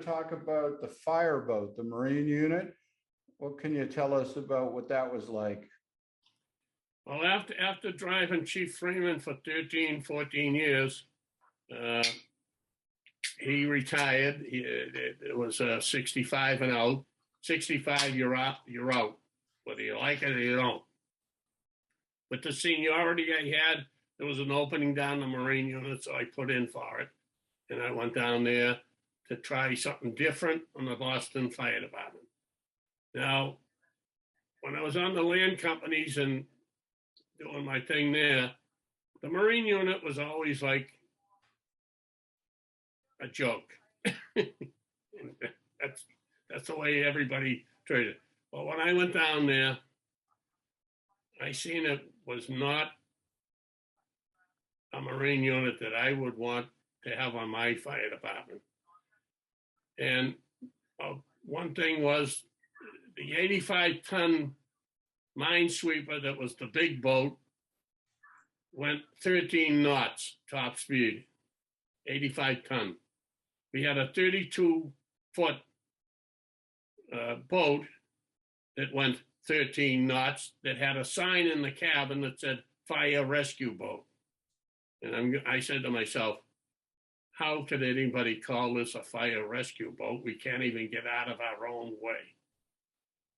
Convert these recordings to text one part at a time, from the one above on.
talk about the fireboat, the Marine unit. What can you tell us about what that was like? Well, after driving Chief Freeman for 13, 14 years, he retired. It was 65 and out. 65, you're out, whether you like it or you don't. With the seniority I had, there was an opening down the Marine unit, so I put in for it. And I went down there to try something different on the Boston Fire Department. Now, when I was on the land companies and doing my thing there, the Marine unit was always like a joke. That's the way everybody treated it. But when I went down there, I seen it was not a Marine unit that I would want to have on my fire department. And one thing was the 85-ton minesweeper that was the big boat went 13 knots top speed, 85 ton. We had a 32-foot boat that went 13 knots that had a sign in the cabin that said fire rescue boat. And I said to myself, how could anybody call this a fire rescue boat? We can't even get out of our own way.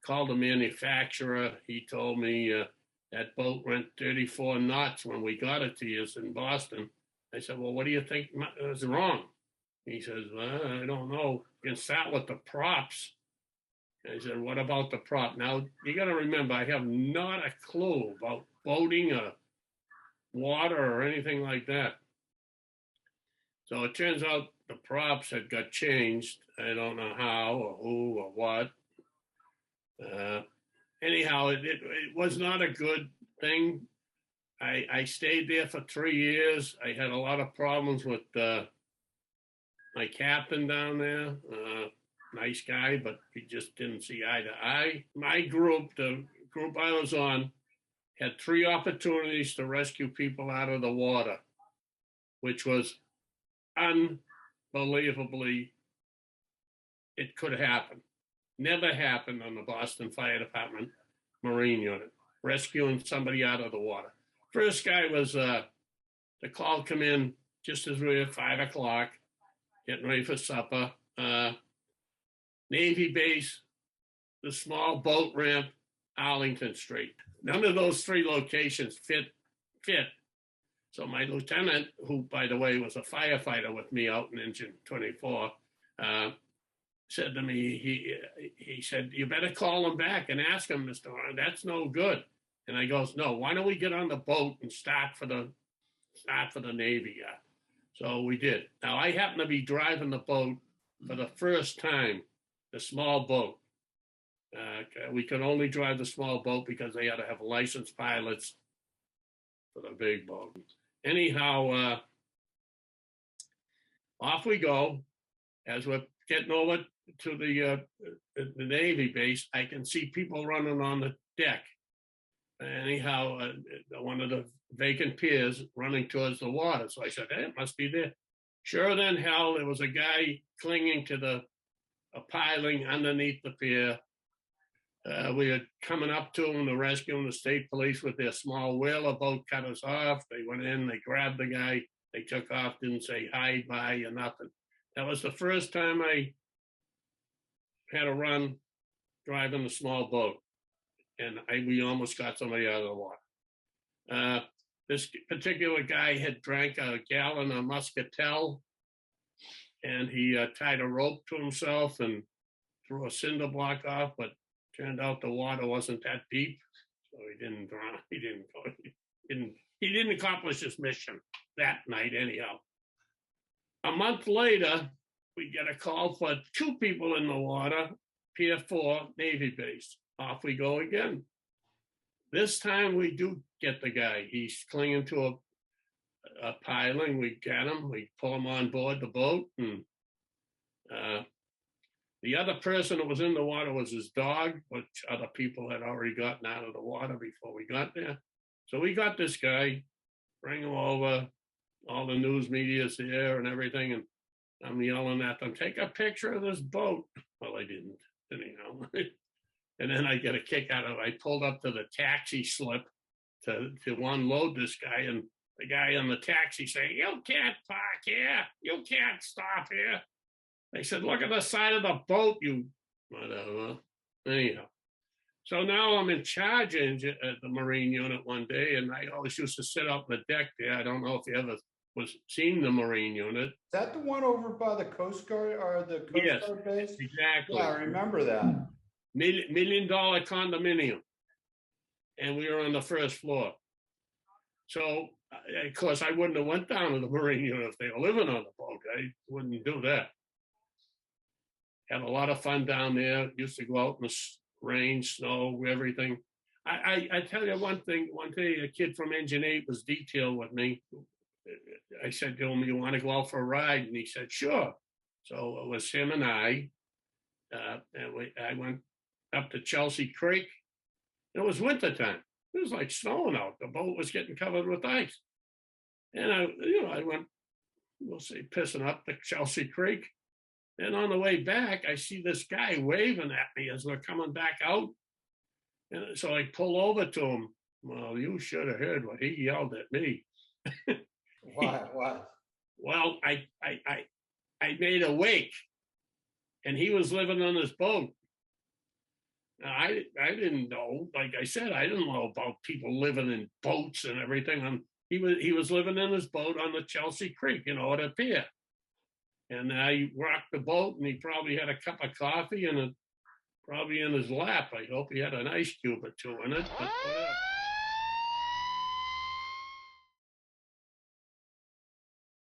Called the manufacturer. He told me that boat went 34 knots when we got it to you in Boston. I said, well, what do you think is wrong? He says, well, I don't know. You can start with the props. I said, what about the prop? Now, you got to remember, I have not a clue about boating or water or anything like that. So it turns out the props had got changed. I don't know how or who or what. Anyhow, it was not a good thing. I stayed there for 3 years. I had a lot of problems with my captain down there. Nice guy, but we just didn't see eye to eye. My group, the group I was on, had 3 opportunities to rescue people out of the water, which was unbelievably, it could happen. Never happened on the Boston Fire Department Marine unit, rescuing somebody out of the water. First guy was, the call come in just as we were at 5 o'clock, getting ready for supper. Navy base, the small boat ramp, Arlington Street. None of those 3 locations fit. So my lieutenant, who, by the way, was a firefighter with me out in Engine 24, said to me, he said, you better call him back and ask him, Mr. Horn, that's no good. And I goes, no, why don't we get on the boat and start for the Navy yard? So we did. Now, I happened to be driving the boat for the first time, the small boat. We could only drive the small boat because they had to have licensed pilots for the big boat. Anyhow, off we go. As we're getting over to the Navy base, I can see people running on the deck. Anyhow, one of the vacant piers running towards the water. So I said, hey, it must be there. Sure than hell, there was a guy clinging to a piling underneath the pier. We were coming up to him, the rescue, and the state police with their small whaler boat cut us off. They went in, they grabbed the guy, they took off, didn't say hi, bye, or nothing. That was the first time I had a run driving the small boat, and we almost got somebody out of the water. This particular guy had drank a gallon of muscatel, and he tied a rope to himself and threw a cinder block off, but turned out the water wasn't that deep, so he didn't drown. He didn't accomplish his mission that night anyhow. A month later, we get a call for 2 people in the water, Pier 4, Navy base. Off we go again. This time we do get the guy. He's clinging to a piling. We get him. We pull him on board the boat. And the other person that was in the water was his dog, which other people had already gotten out of the water before we got there. So we got this guy, bring him over. All the news media's there and everything. And I'm yelling at them, take a picture of this boat. Well, I didn't, anyhow. And then I get a kick out of it. I pulled up to the taxi slip to unload this guy, and the guy on the taxi saying, "You can't park here. You can't stop here." I said, "Look at the side of the boat, you whatever." Anyhow, so now I'm in charge at the Marine unit one day, and I always used to sit out on the deck there. I don't know if you ever seen the Marine unit. Is that the one over by the Coast Guard or the Coast Yes, Guard base? exactly. Yeah, I remember that. $1 million condominium, and we were on the first floor. So, of course, I wouldn't have went down to the Marine unit if they were living on the boat. I wouldn't do that. Had a lot of fun down there. Used to go out in the rain, snow, everything. I tell you one thing. One day, a kid from Engine 8 was detailed with me. I said to him, "You want to go out for a ride?" And he said, "Sure." So it was him and I went up to Chelsea Creek. It was wintertime. It was like snowing out. The boat was getting covered with ice. And I went, we'll say, pissing up the Chelsea Creek. And on the way back, I see this guy waving at me as we're coming back out. And so I pull over to him. Well, you should have heard what he yelled at me. What? Well, I made a wake, and he was living on his boat. Now, I didn't know. Like I said, I didn't know about people living in boats and everything. He was living in his boat on the Chelsea Creek, at a pier. And I rocked the boat, and he probably had a cup of coffee and probably in his lap. I hope he had an ice cube or two in it. But